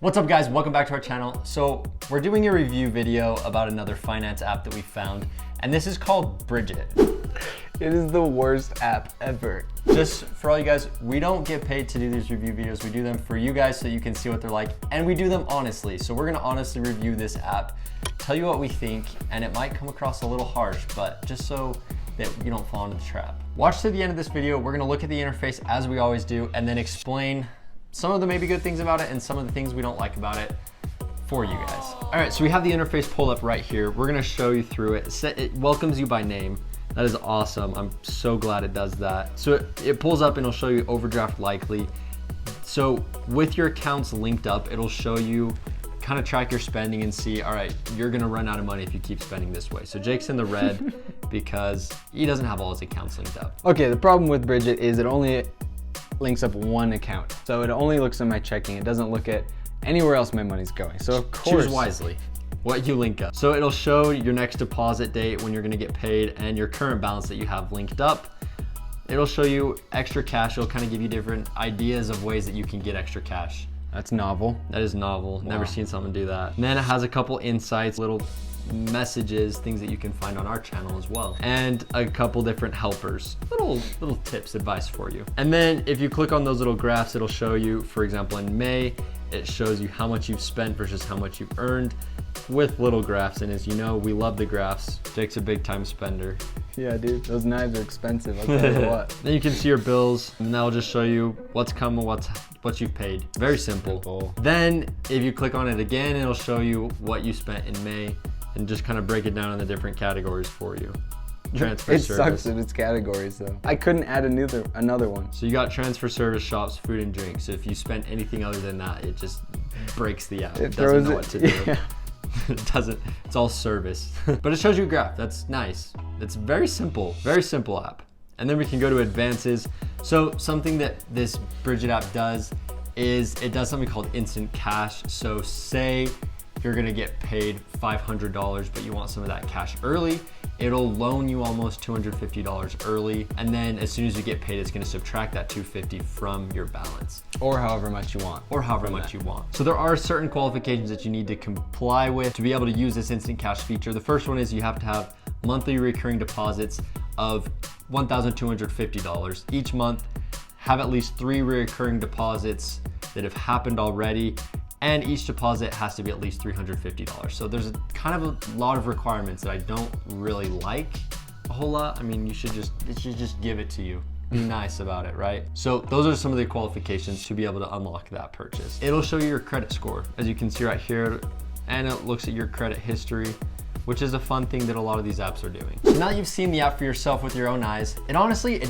What's up guys, welcome back to our channel. So we're doing a review video about another finance app that we found, and this is called Brigit. It is the worst app ever. Just for all you guys, we don't get paid to do these review videos. We do them for you guys so you can see what they're like, and we do them honestly. So we're gonna honestly review this app, tell you what we think, and it might come across a little harsh, but just so that you don't fall into the trap. Watch to the end of this video. We're gonna look at the interface as we always do, and then explain some of the maybe good things about it and some of the things we don't like about it for you guys. All right, so we have the interface pulled up right here. We're gonna show you through it. It welcomes you by name. That is awesome. I'm so glad it does that. So it pulls up and it'll show you overdraft likely. So with your accounts linked up, it'll show you, kind of track your spending and see, all right, you're gonna run out of money if you keep spending this way. So Jake's in the red because he doesn't have all his accounts linked up. Okay, the problem with Brigit is it only links up one account. So it only looks at my checking. It doesn't look at anywhere else my money's going. So of course, choose wisely what you link up. So it'll show your next deposit date, when you're gonna get paid, and your current balance that you have linked up. It'll show you extra cash. It'll kind of give you different ideas of ways that you can get extra cash. That's novel. That is novel. Wow. Never seen someone do that. And then it has a couple insights, little messages, things that you can find on our channel as well, and a couple different helpers, little tips, advice for you. And then if you click on those little graphs, it'll show you, for example, in May, it shows you how much you've spent versus how much you've earned with little graphs. And as you know, we love the graphs. Jake's a big time spender. Yeah, dude, those knives are expensive. I'll tell you what. Then you can see your bills, and that'll just show you what's come and what you've paid. Very simple. Cool. Then if you click on it again, it'll show you what you spent in May, and just kind of break it down in the different categories for you. Transfer it service. Sucks in its categories though. I couldn't add another one. So you got transfer service, shops, food and drink. So if you spent anything other than that, it just breaks the app. It doesn't know what to do. Yeah. It doesn't, it's all service. But it shows you a graph, that's nice. It's very simple app. And then we can go to advances. So something that this Brigit app does is it does something called instant cash. So say you're gonna get paid $500, but you want some of that cash early, it'll loan you almost $250 early. And then as soon as you get paid, it's gonna subtract that $250 from your balance. Or however much you want. Or however much you want. So there are certain qualifications that you need to comply with to be able to use this instant cash feature. The first one is you have to have monthly recurring deposits of $1,250 each month, have at least 3 recurring deposits that have happened already, and each deposit has to be at least $350. So there's kind of a lot of requirements that I don't really like a whole lot. I mean, it should just give it to you. Be nice about it, right? So those are some of the qualifications to be able to unlock that purchase. It'll show you your credit score, as you can see right here, and it looks at your credit history, which is a fun thing that a lot of these apps are doing. So now that you've seen the app for yourself with your own eyes, it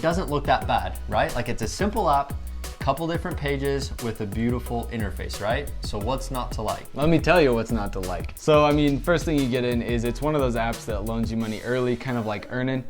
doesn't look that bad, right? Like, it's a simple app, couple different pages with a beautiful interface, right? So what's not to like? Let me tell you what's not to like. So I mean, first thing you get in is it's one of those apps that loans you money early, kind of like Earnin.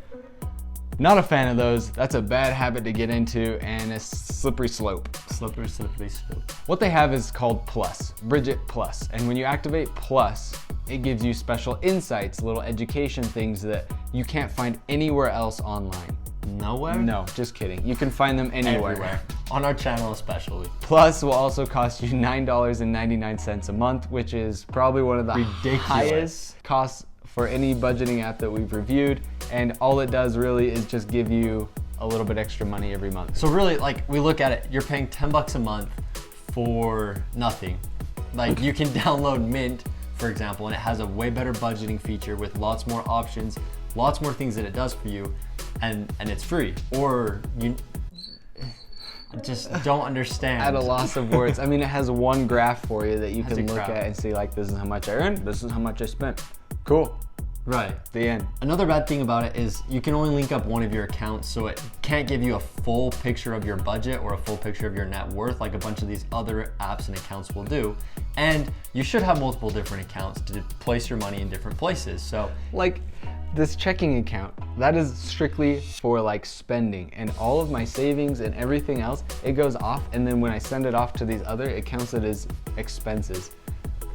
Not a fan of those. That's a bad habit to get into and a slippery slope. Slippery slope. What they have is called Plus, Brigit Plus. And when you activate Plus, it gives you special insights, little education things that you can't find anywhere else online. Nowhere? No, just kidding. You can find them anywhere. Everywhere. On our channel especially. Plus will also cost you $9.99 a month, which is probably one of the highest costs for any budgeting app that we've reviewed. And all it does really is just give you a little bit extra money every month. So really, like, we look at it, you're paying 10 bucks a month for nothing. Like, you can download Mint, for example, and it has a way better budgeting feature with lots more options, lots more things that it does for you, and it's free. Or you just don't understand. At a loss of words. I mean, it has one graph for you that you can look at and see, like, this is how much I earned, this is how much I spent. Cool. Right. The end. Another bad thing about it is you can only link up one of your accounts, so it can't give you a full picture of your budget or a full picture of your net worth like a bunch of these other apps and accounts will do. And you should have multiple different accounts to place your money in different places. So, like, this checking account, that is strictly for like spending, and all of my savings and everything else, it goes off, and then when I send it off to these other, it counts it as expenses.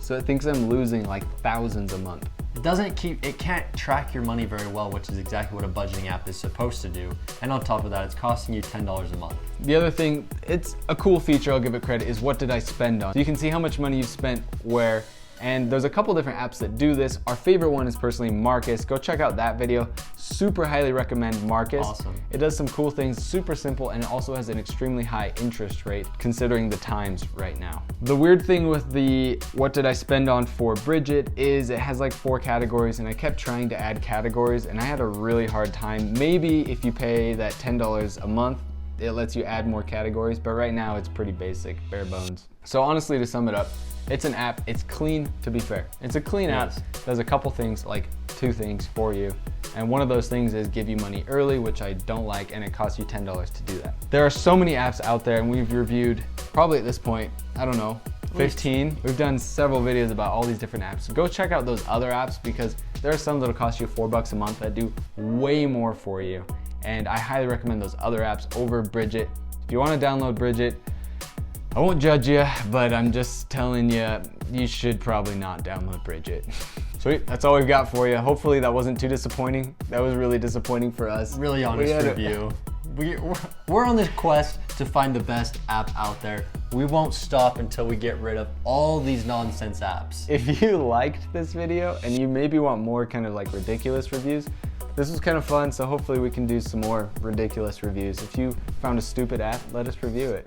So it thinks I'm losing like thousands a month. it can't track your money very well, which is exactly what a budgeting app is supposed to do. And on top of that, it's costing you $10 a month. The other thing, it's a cool feature, I'll give it credit, is what did I spend on? So you can see how much money you've spent where, and there's a couple different apps that do this. Our favorite one is personally Marcus. Go check out that video. Super highly recommend Marcus. Awesome. It does some cool things, super simple, and it also has an extremely high interest rate considering the times right now. The weird thing with the what did I spend on for Brigit is it has like 4 categories, and I kept trying to add categories and I had a really hard time. Maybe if you pay that $10 a month, it lets you add more categories, but right now it's pretty basic, bare bones. So honestly, to sum it up, it's an app, it's clean, to be fair. It's a clean app, does a couple things, like 2 things for you. And one of those things is give you money early, which I don't like, and it costs you $10 to do that. There are so many apps out there, and we've reviewed, probably at this point, I don't know, 15. We've done several videos about all these different apps. Go check out those other apps because there are some that'll cost you $4 a month that do way more for you. And I highly recommend those other apps over Brigit. If you want to download Brigit, I won't judge you, but I'm just telling you, you should probably not download Brigit. Sweet, that's all we've got for you. Hopefully that wasn't too disappointing. That was really disappointing for us. Really honest review. We're on this quest to find the best app out there. We won't stop until we get rid of all these nonsense apps. If you liked this video and you maybe want more kind of like ridiculous reviews, this was kind of fun, so hopefully we can do some more ridiculous reviews. If you found a stupid app, let us review it.